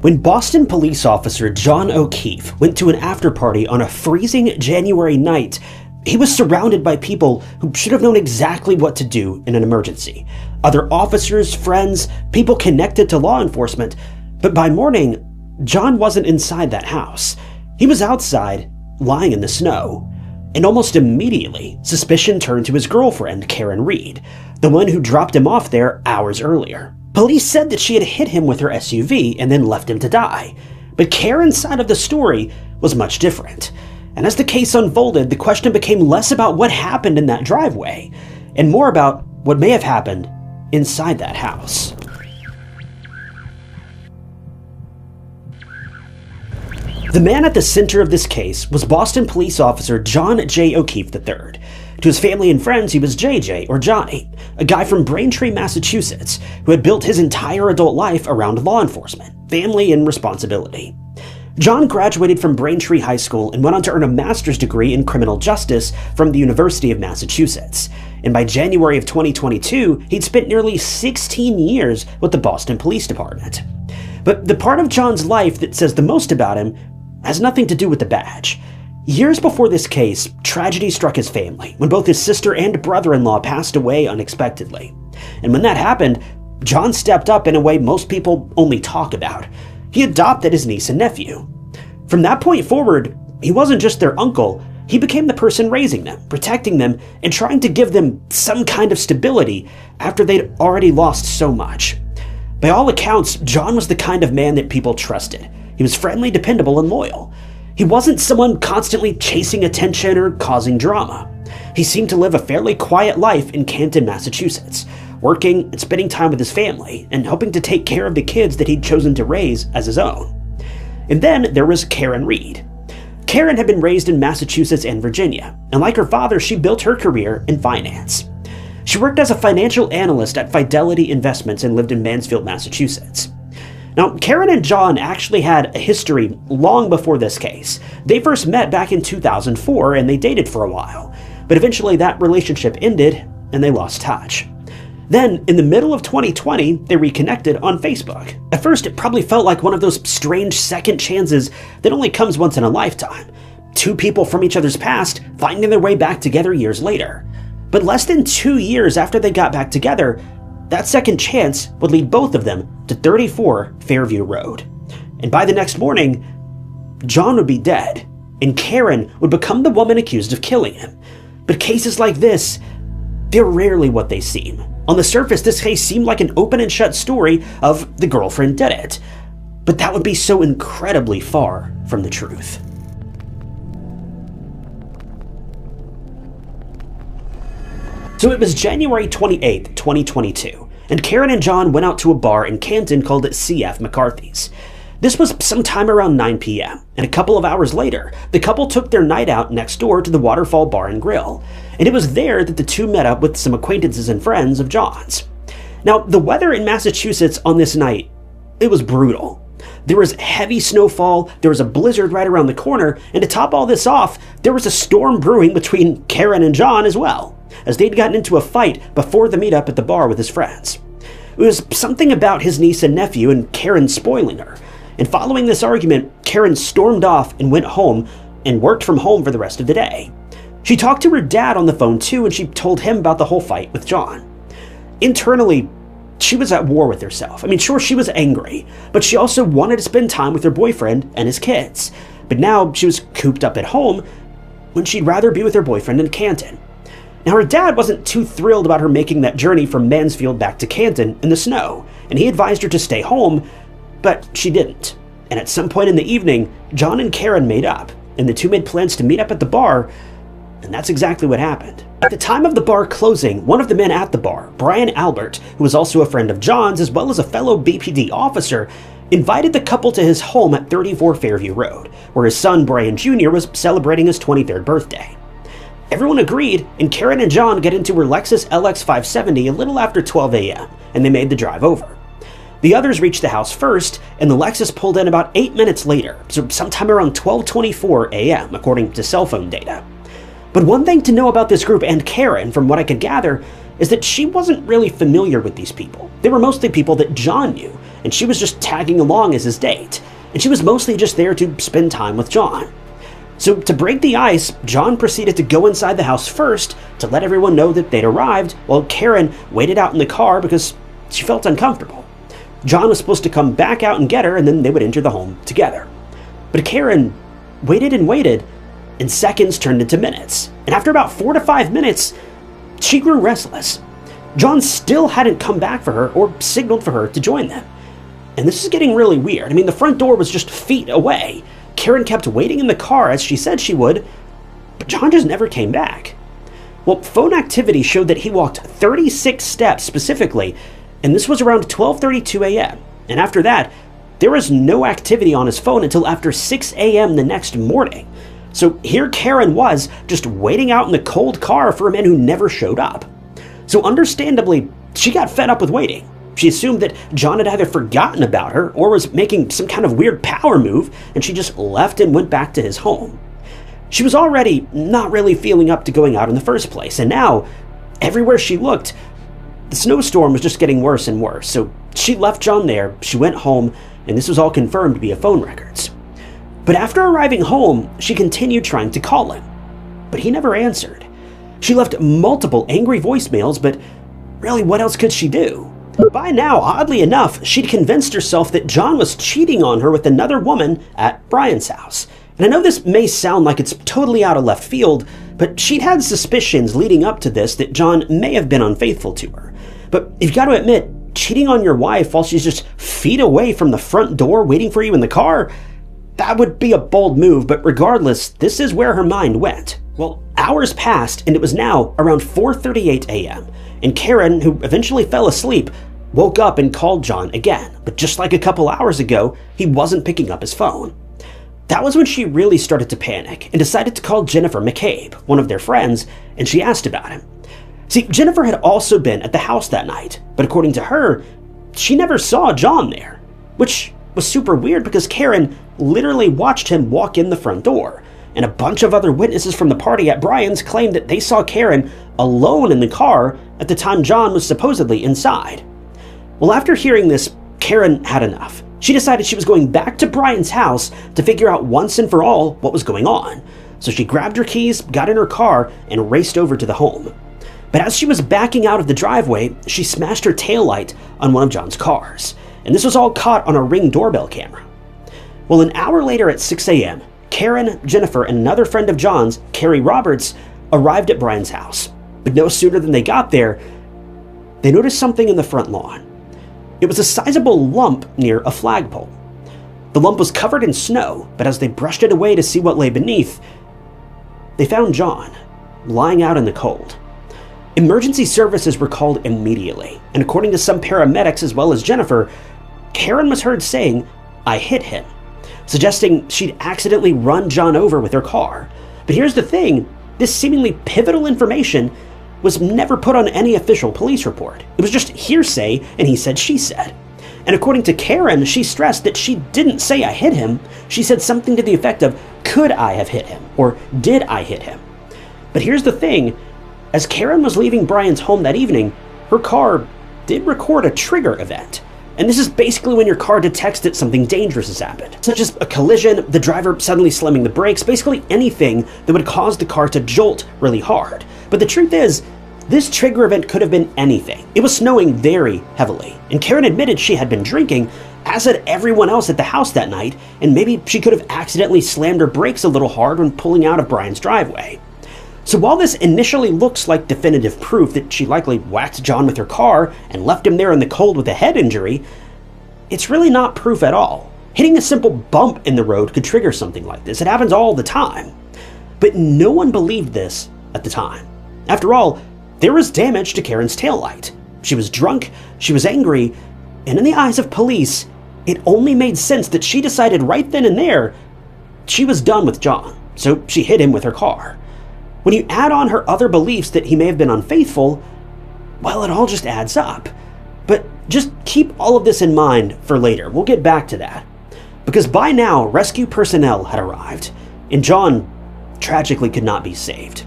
When Boston police officer John O'Keefe went to an after-party on a freezing January night, he was surrounded by people who should have known exactly what to do in an emergency. Other officers, friends, people connected to law enforcement. But by morning, John wasn't inside that house. He was outside, lying in the snow. And almost immediately, suspicion turned to his girlfriend, Karen Reed, the one who dropped him off there hours earlier. Police said that she had hit him with her SUV and then left him to die. But Karen's side of the story was much different. And as the case unfolded, the question became less about what happened in that driveway, and more about what may have happened inside that house. The man at the center of this case was Boston police officer John J. O'Keefe III. To his family and friends, he was JJ, or Johnny, a guy from Braintree, Massachusetts, who had built his entire adult life around law enforcement, family, and responsibility. John graduated from Braintree High School and went on to earn a master's degree in criminal justice from the University of Massachusetts. And by January of 2022, he'd spent nearly 16 years with the Boston Police Department. But the part of John's life that says the most about him has nothing to do with the badge. Years before this case, tragedy struck his family when both his sister and brother-in-law passed away unexpectedly. And when that happened, John stepped up in a way most people only talk about. He adopted his niece and nephew. From that point forward, he wasn't just their uncle, he became the person raising them, protecting them, and trying to give them some kind of stability after they'd already lost so much. By all accounts, John was the kind of man that people trusted. He was friendly, dependable, and loyal. He wasn't someone constantly chasing attention or causing drama. He seemed to live a fairly quiet life in Canton, Massachusetts, working and spending time with his family, and hoping to take care of the kids that he'd chosen to raise as his own. And then there was Karen Reed. Karen had been raised in Massachusetts and Virginia, and like her father, she built her career in finance. She worked as a financial analyst at Fidelity Investments and lived in Mansfield, Massachusetts. Now, Karen and John actually had a history long before this case. They first met back in 2004 and they dated for a while, but eventually that relationship ended and they lost touch. Then, in the middle of 2020, they reconnected on Facebook. At first, it probably felt like one of those strange second chances that only comes once in a lifetime. Two people from each other's past finding their way back together years later. But less than 2 years after they got back together, that second chance would lead both of them to 34 Fairview Road. And by the next morning, John would be dead, and Karen would become the woman accused of killing him. But cases like this, they're rarely what they seem. On the surface, this case seemed like an open and shut story of the girlfriend did it. But that would be so incredibly far from the truth. So it was January 28th, 2022, and Karen and John went out to a bar in Canton called CF McCarthy's. This was sometime around 9 p.m., and a couple of hours later, the couple took their night out next door to the Waterfall Bar and Grill, and it was there that the two met up with some acquaintances and friends of John's. Now, the weather in Massachusetts on this night, it was brutal. There was heavy snowfall, there was a blizzard right around the corner, and to top all this off, there was a storm brewing between Karen and John as well, as they'd gotten into a fight before the meetup at the bar with his friends. It was something about his niece and nephew and Karen spoiling her, and following this argument, Karen stormed off and went home and worked from home for the rest of the day. She talked to her dad on the phone too, and she told him about the whole fight with John. Internally, she was at war with herself. I mean, sure, she was angry, but she also wanted to spend time with her boyfriend and his kids. But now she was cooped up at home when she'd rather be with her boyfriend in Canton. Now, her dad wasn't too thrilled about her making that journey from Mansfield back to Canton in the snow, and he advised her to stay home, but she didn't. And at some point in the evening, John and Karen made up, and the two made plans to meet up at the bar, and that's exactly what happened. At the time of the bar closing, one of the men at the bar, Brian Albert, who was also a friend of John's as well as a fellow BPD officer, invited the couple to his home at 34 Fairview Road, where his son Brian Jr. was celebrating his 23rd birthday. Everyone agreed, and Karen and John get into her Lexus LX 570 a little after 12 a.m., and they made the drive over. The others reached the house first, and the Lexus pulled in about 8 minutes later, so sometime around 12:24 a.m., according to cell phone data. But one thing to know about this group and Karen, from what I could gather, is that she wasn't really familiar with these people. They were mostly people that John knew, and she was just tagging along as his date, and she was mostly just there to spend time with John. So to break the ice, John proceeded to go inside the house first to let everyone know that they'd arrived, while Karen waited out in the car because she felt uncomfortable. John was supposed to come back out and get her, and then they would enter the home together. But Karen waited and waited, and seconds turned into minutes. And after about 4 to 5 minutes, she grew restless. John still hadn't come back for her or signaled for her to join them. And this is getting really weird. I mean, the front door was just feet away. Karen kept waiting in the car as she said she would, but John just never came back. Well, phone activity showed that he walked 36 steps specifically, and this was around 12:32 a.m. And after that, there was no activity on his phone until after 6 a.m. the next morning. So here Karen was, just waiting out in the cold car for a man who never showed up. So understandably, she got fed up with waiting. She assumed that John had either forgotten about her or was making some kind of weird power move, and she just left and went back to his home. She was already not really feeling up to going out in the first place, and now, everywhere she looked, the snowstorm was just getting worse and worse. So she left John there, she went home, and this was all confirmed via phone records. But after arriving home, she continued trying to call him, but he never answered. She left multiple angry voicemails, but really, what else could she do? By now, oddly enough, she'd convinced herself that John was cheating on her with another woman at Brian's house. And I know this may sound like it's totally out of left field, but she'd had suspicions leading up to this that John may have been unfaithful to her. But you've got to admit, cheating on your wife while she's just feet away from the front door waiting for you in the car, that would be a bold move, but regardless, this is where her mind went. Well, hours passed, and it was now around 4:38 a.m., and Karen, who eventually fell asleep, woke up and called John again. But just like a couple hours ago, he wasn't picking up his phone. That was when she really started to panic and decided to call Jennifer McCabe, one of their friends, and she asked about him. See, Jennifer had also been at the house that night, but according to her, she never saw John there, which was super weird because Karen literally watched him walk in the front door, and a bunch of other witnesses from the party at Brian's claimed that they saw Karen alone in the car at the time John was supposedly inside. Well, after hearing this, Karen had enough. She decided she was going back to Brian's house to figure out once and for all what was going on. So she grabbed her keys, got in her car, and raced over to the home. But as she was backing out of the driveway, she smashed her taillight on one of John's cars. And this was all caught on a Ring doorbell camera. Well, an hour later at 6 a.m., Karen, Jennifer, and another friend of John's, Carrie Roberts, arrived at Brian's house. But no sooner than they got there, they noticed something in the front lawn. It was a sizable lump near a flagpole. The lump was covered in snow, but as they brushed it away to see what lay beneath, they found John, lying out in the cold. Emergency services were called immediately, and according to some paramedics as well as Jennifer, Karen was heard saying, "I hit him," suggesting she'd accidentally run John over with her car. But here's the thing, this seemingly pivotal information was never put on any official police report. It was just hearsay, and he said, she said. And according to Karen, she stressed that she didn't say "I hit him." She said something to the effect of, "Could I have hit him?" or "Did I hit him?" But here's the thing, as Karen was leaving Brian's home that evening, her car did record a trigger event. And this is basically when your car detects that something dangerous has happened, such as a collision, the driver suddenly slamming the brakes, basically anything that would cause the car to jolt really hard. But the truth is, this trigger event could have been anything. It was snowing very heavily, and Karen admitted she had been drinking, as had everyone else at the house that night, and maybe she could have accidentally slammed her brakes a little hard when pulling out of Brian's driveway. So while this initially looks like definitive proof that she likely whacked John with her car and left him there in the cold with a head injury, it's really not proof at all. Hitting a simple bump in the road could trigger something like this. It happens all the time. But no one believed this at the time. After all, there was damage to Karen's taillight. She was drunk, she was angry, and in the eyes of police, it only made sense that she decided right then and there she was done with John, so she hit him with her car. When you add on her other beliefs that he may have been unfaithful, well, it all just adds up. But just keep all of this in mind for later. We'll get back to that. Because by now, rescue personnel had arrived, and John tragically could not be saved.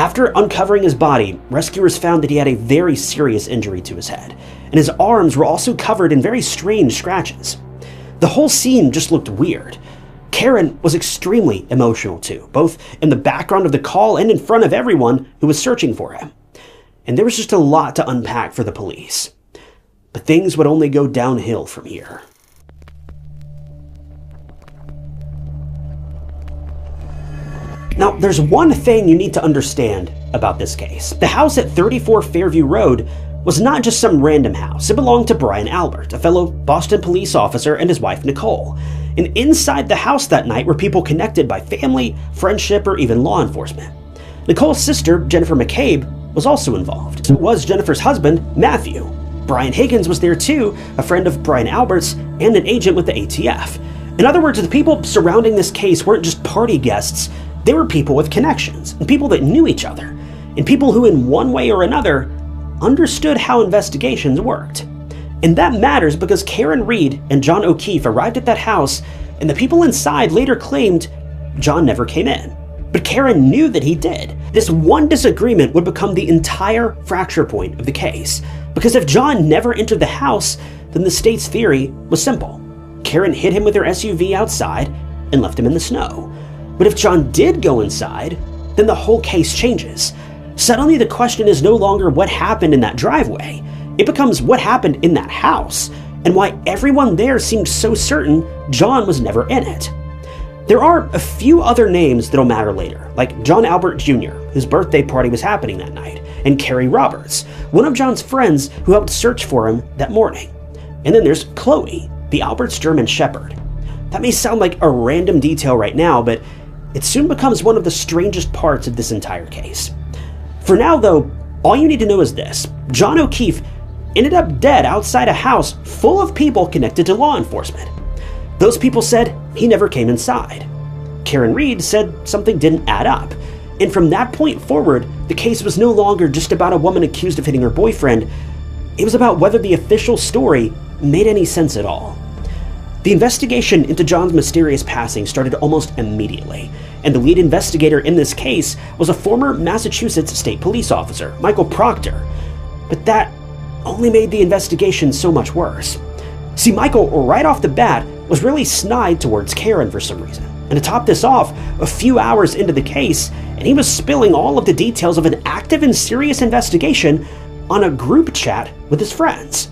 After uncovering his body, rescuers found that he had a very serious injury to his head, and his arms were also covered in very strange scratches. The whole scene just looked weird. Karen was extremely emotional too, both in the background of the call and in front of everyone who was searching for him. And there was just a lot to unpack for the police. But things would only go downhill from here. Now, there's one thing you need to understand about this case. The house at 34 Fairview Road was not just some random house. It belonged to Brian Albert, a fellow Boston police officer, and his wife, Nicole. And inside the house that night were people connected by family, friendship, or even law enforcement. Nicole's sister, Jennifer McCabe, was also involved. So was Jennifer's husband, Matthew. Brian Higgins was there too, a friend of Brian Albert's and an agent with the ATF. In other words, the people surrounding this case weren't just party guests. They were people with connections, and people that knew each other, and people who in one way or another understood how investigations worked. And that matters because Karen Reed and John O'Keefe arrived at that house, and the people inside later claimed John never came in. But Karen knew that he did. This one disagreement would become the entire fracture point of the case, because if John never entered the house, then the state's theory was simple. Karen hit him with her SUV outside and left him in the snow. But if John did go inside, then the whole case changes. Suddenly the question is no longer what happened in that driveway. It becomes what happened in that house, and why everyone there seemed so certain John was never in it. There are a few other names that'll matter later, like John Albert Jr., whose birthday party was happening that night, and Carrie Roberts, one of John's friends who helped search for him that morning. And then there's Chloe, the Albert's German Shepherd. That may sound like a random detail right now, but it soon becomes one of the strangest parts of this entire case. For now, though, all you need to know is this. John O'Keefe ended up dead outside a house full of people connected to law enforcement. Those people said he never came inside. Karen Reed said something didn't add up. And from that point forward, the case was no longer just about a woman accused of hitting her boyfriend. It was about whether the official story made any sense at all. The investigation into John's mysterious passing started almost immediately, and the lead investigator in this case was a former Massachusetts state police officer, Michael Proctor. But that only made the investigation so much worse. See, Michael, right off the bat, was really snide towards Karen for some reason. And to top this off, a few hours into the case, and he was spilling all of the details of an active and serious investigation on a group chat with his friends.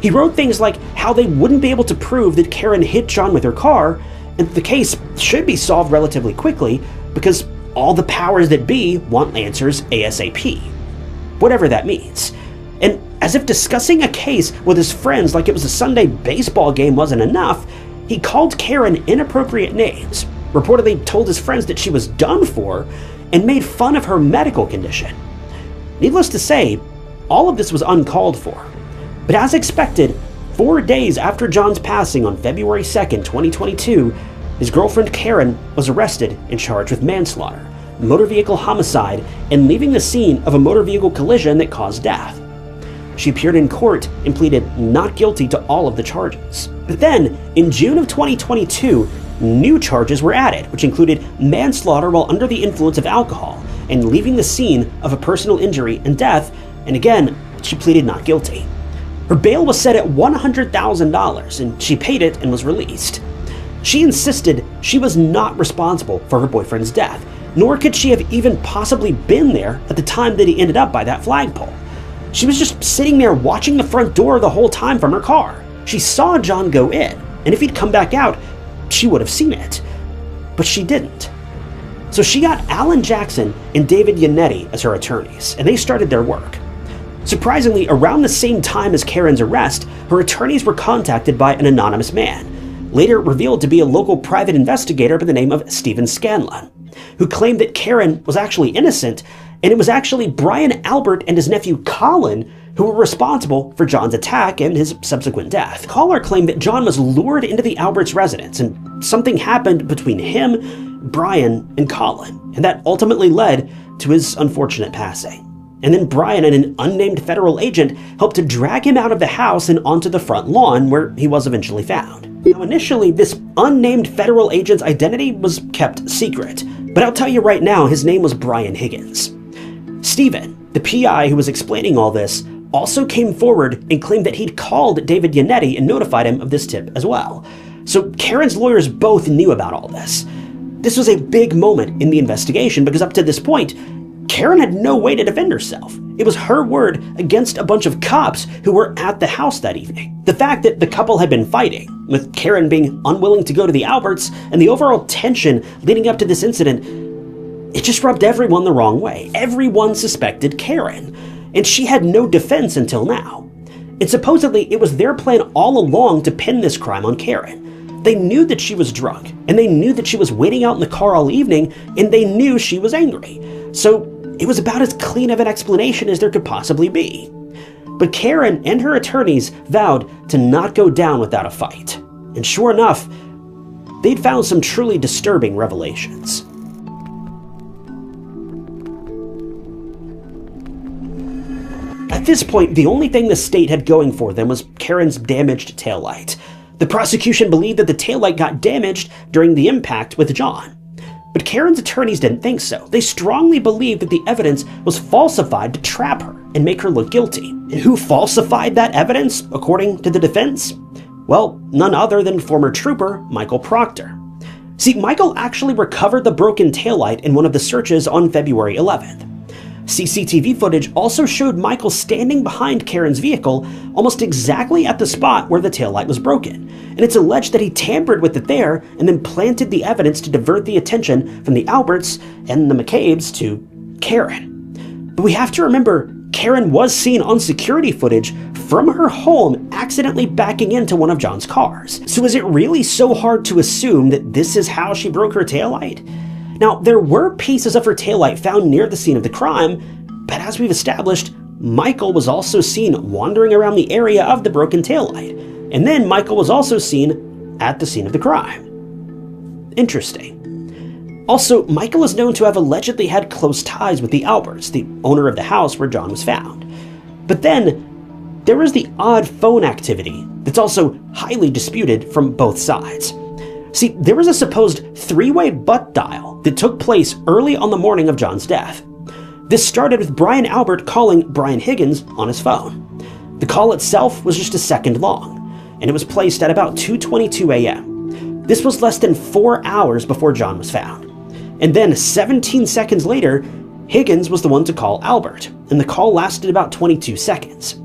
He wrote things like how they wouldn't be able to prove that Karen hit John with her car, and the case should be solved relatively quickly because all the powers that be want answers ASAP. Whatever that means. And as if discussing a case with his friends like it was a Sunday baseball game wasn't enough, he called Karen inappropriate names, reportedly told his friends that she was done for, and made fun of her medical condition. Needless to say, all of this was uncalled for. But as expected, 4 days after John's passing on February 2nd, 2022, his girlfriend Karen was arrested and charged with manslaughter, motor vehicle homicide, and leaving the scene of a motor vehicle collision that caused death. She appeared in court and pleaded not guilty to all of the charges. But then, in June of 2022, new charges were added, which included manslaughter while under the influence of alcohol and leaving the scene of a personal injury and death, and again, she pleaded not guilty. Her bail was set at $100,000, and she paid it and was released. She insisted she was not responsible for her boyfriend's death, nor could she have even possibly been there at the time that he ended up by that flagpole. She was just sitting there watching the front door the whole time from her car. She saw John go in, and if he'd come back out, she would have seen it. But she didn't. So she got Alan Jackson and David Yannetti as her attorneys, and they started their work. Surprisingly, around the same time as Karen's arrest, her attorneys were contacted by an anonymous man, later revealed to be a local private investigator by the name of Stephen Scanlon, who claimed that Karen was actually innocent, and it was actually Brian Albert and his nephew Colin who were responsible for John's attack and his subsequent death. The caller claimed that John was lured into the Alberts' residence, and something happened between him, Brian, and Colin, and that ultimately led to his unfortunate passing. And then Brian and an unnamed federal agent helped to drag him out of the house and onto the front lawn where he was eventually found. Now initially, this unnamed federal agent's identity was kept secret, but I'll tell you right now, his name was Brian Higgins. Stephen, the PI who was explaining all this, also came forward and claimed that he'd called David Yannetti and notified him of this tip as well. So Karen's lawyers both knew about all this. This was a big moment in the investigation because up to this point, Karen had no way to defend herself. It was her word against a bunch of cops who were at the house that evening. The fact that the couple had been fighting, with Karen being unwilling to go to the Alberts, and the overall tension leading up to this incident, it just rubbed everyone the wrong way. Everyone suspected Karen, and she had no defense until now. And supposedly it was their plan all along to pin this crime on Karen. They knew that she was drunk, and they knew that she was waiting out in the car all evening, and they knew she was angry. So it was about as clean of an explanation as there could possibly be. But Karen and her attorneys vowed to not go down without a fight. And sure enough, they'd found some truly disturbing revelations. At this point, the only thing the state had going for them was Karen's damaged taillight. The prosecution believed that the taillight got damaged during the impact with John. But Karen's attorneys didn't think so. They strongly believed that the evidence was falsified to trap her and make her look guilty. And who falsified that evidence, according to the defense? Well, none other than former trooper Michael Proctor. See, Michael actually recovered the broken taillight in one of the searches on February 11th. CCTV footage also showed Michael standing behind Karen's vehicle almost exactly at the spot where the taillight was broken, and it's alleged that he tampered with it there and then planted the evidence to divert the attention from the Alberts and the McCabe's to Karen. But we have to remember, Karen was seen on security footage from her home accidentally backing into one of John's cars. So is it really so hard to assume that this is how she broke her taillight? Now, there were pieces of her taillight found near the scene of the crime, but as we've established, Michael was also seen wandering around the area of the broken taillight, and then Michael was also seen at the scene of the crime. Interesting. Also, Michael is known to have allegedly had close ties with the Alberts, the owner of the house where John was found. But then, there is the odd phone activity that's also highly disputed from both sides. See, there was a supposed three-way butt dial that took place early on the morning of John's death. This started with Brian Albert calling Brian Higgins on his phone. The call itself was just a second long, and it was placed at about 2:22 a.m. This was less than 4 hours before John was found. And then 17 seconds later, Higgins was the one to call Albert, and the call lasted about 22 seconds.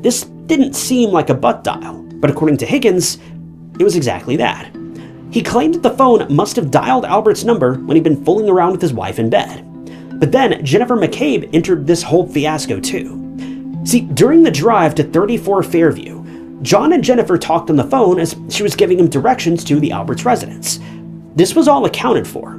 This didn't seem like a butt dial, but according to Higgins, it was exactly that. He claimed that the phone must have dialed Albert's number when he'd been fooling around with his wife in bed. But then Jennifer McCabe entered this whole fiasco too. See, during the drive to 34 Fairview, John and Jennifer talked on the phone as she was giving him directions to the Alberts' residence. This was all accounted for.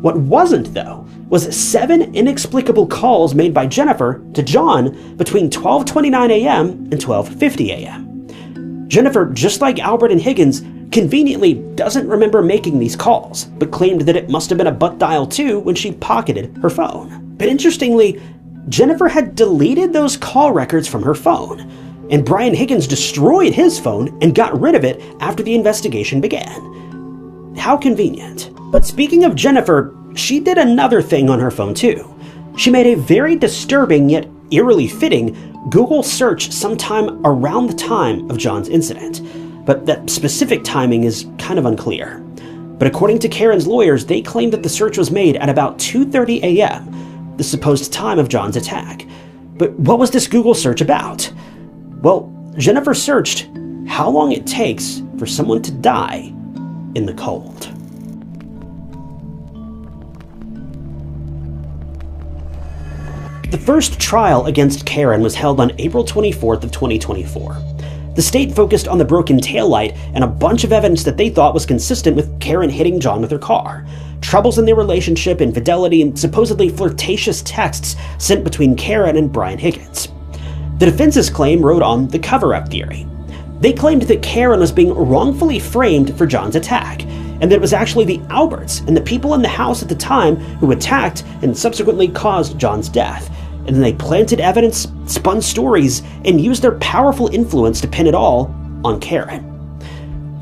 What wasn't, though, was 7 inexplicable calls made by Jennifer to John between 12:29 a.m. and 12:50 a.m. Jennifer, just like Albert and Higgins, conveniently doesn't remember making these calls, but claimed that it must have been a butt dial too when she pocketed her phone. But interestingly, Jennifer had deleted those call records from her phone, and Brian Higgins destroyed his phone and got rid of it after the investigation began. How convenient. But speaking of Jennifer, she did another thing on her phone too. She made a very disturbing yet eerily fitting Google search sometime around the time of John's incident. But that specific timing is kind of unclear. But according to Karen's lawyers, they claimed that the search was made at about 2:30 a.m., the supposed time of John's attack. But what was this Google search about? Well, Jennifer searched how long it takes for someone to die in the cold. The first trial against Karen was held on April 24th of 2024. The state focused on the broken taillight and a bunch of evidence that they thought was consistent with Karen hitting John with her car, troubles in their relationship, infidelity, and supposedly flirtatious texts sent between Karen and Brian Higgins. The defense's claim rode on the cover-up theory. They claimed that Karen was being wrongfully framed for John's attack, and that it was actually the Alberts and the people in the house at the time who attacked and subsequently caused John's death. And then they planted evidence, spun stories, and used their powerful influence to pin it all on Karen.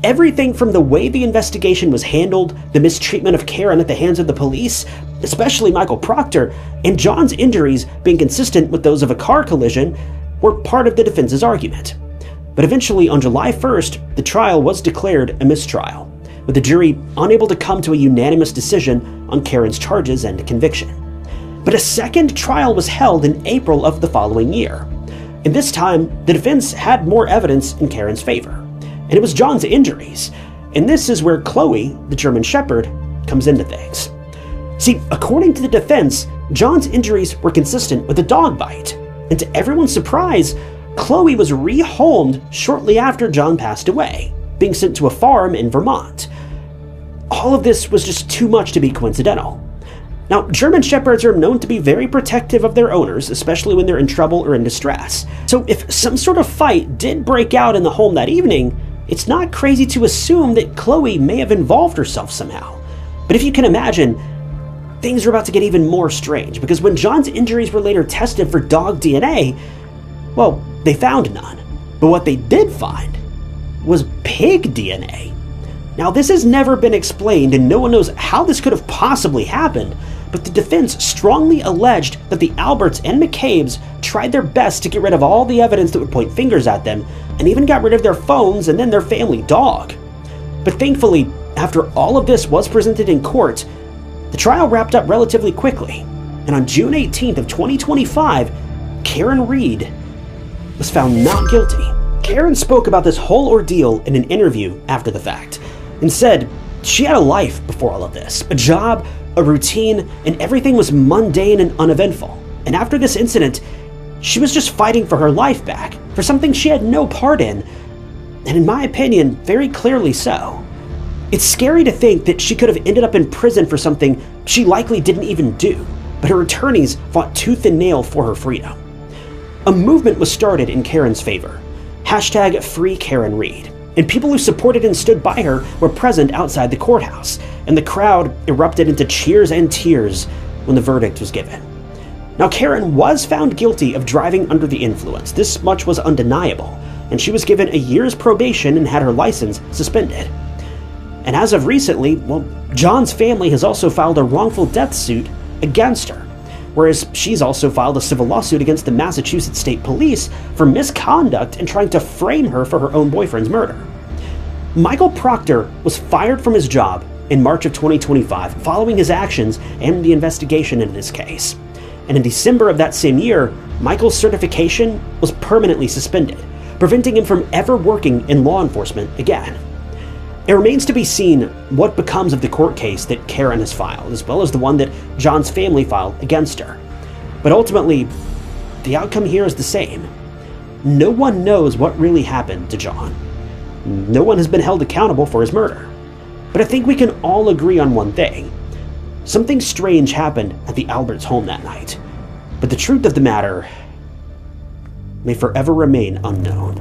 Everything from the way the investigation was handled, the mistreatment of Karen at the hands of the police, especially Michael Proctor, and John's injuries being consistent with those of a car collision, were part of the defense's argument. But eventually, on July 1st, the trial was declared a mistrial, with the jury unable to come to a unanimous decision on Karen's charges and conviction. But a second trial was held in April of the following year, and this time, the defense had more evidence in Karen's favor, and it was John's injuries. And this is where Chloe, the German Shepherd, comes into things. See, according to the defense, John's injuries were consistent with a dog bite, and to everyone's surprise, Chloe was rehomed shortly after John passed away, being sent to a farm in Vermont. All of this was just too much to be coincidental. Now, German Shepherds are known to be very protective of their owners, especially when they're in trouble or in distress. So if some sort of fight did break out in the home that evening, it's not crazy to assume that Chloe may have involved herself somehow. But if you can imagine, things are about to get even more strange, because when John's injuries were later tested for dog DNA, well, they found none. But what they did find was pig DNA. Now, this has never been explained, and no one knows how this could have possibly happened, but the defense strongly alleged that the Alberts and McCabe's tried their best to get rid of all the evidence that would point fingers at them, and even got rid of their phones and then their family dog. But thankfully, after all of this was presented in court, the trial wrapped up relatively quickly, and on June 18th of 2025, Karen Reed was found not guilty. Karen spoke about this whole ordeal in an interview after the fact, and said she had a life before all of this, a job, a routine, and everything was mundane and uneventful. And after this incident, she was just fighting for her life back, for something she had no part in, and in my opinion, very clearly so. It's scary to think that she could have ended up in prison for something she likely didn't even do, but her attorneys fought tooth and nail for her freedom. A movement was started in Karen's favor, #FreeKarenReed, and people who supported and stood by her were present outside the courthouse, and the crowd erupted into cheers and tears when the verdict was given. Now, Karen was found guilty of driving under the influence. This much was undeniable, and she was given a year's probation and had her license suspended. And as of recently, well, John's family has also filed a wrongful death suit against her, whereas she's also filed a civil lawsuit against the Massachusetts State Police for misconduct and trying to frame her for her own boyfriend's murder. Michael Proctor was fired from his job in March of 2025 following his actions and the investigation into this case. And in December of that same year, Michael's certification was permanently suspended, preventing him from ever working in law enforcement again. It remains to be seen what becomes of the court case that Karen has filed, as well as the one that John's family filed against her. But ultimately, the outcome here is the same. No one knows what really happened to John. No one has been held accountable for his murder. But I think we can all agree on one thing. Something strange happened at the Alberts' home that night. But the truth of the matter may forever remain unknown.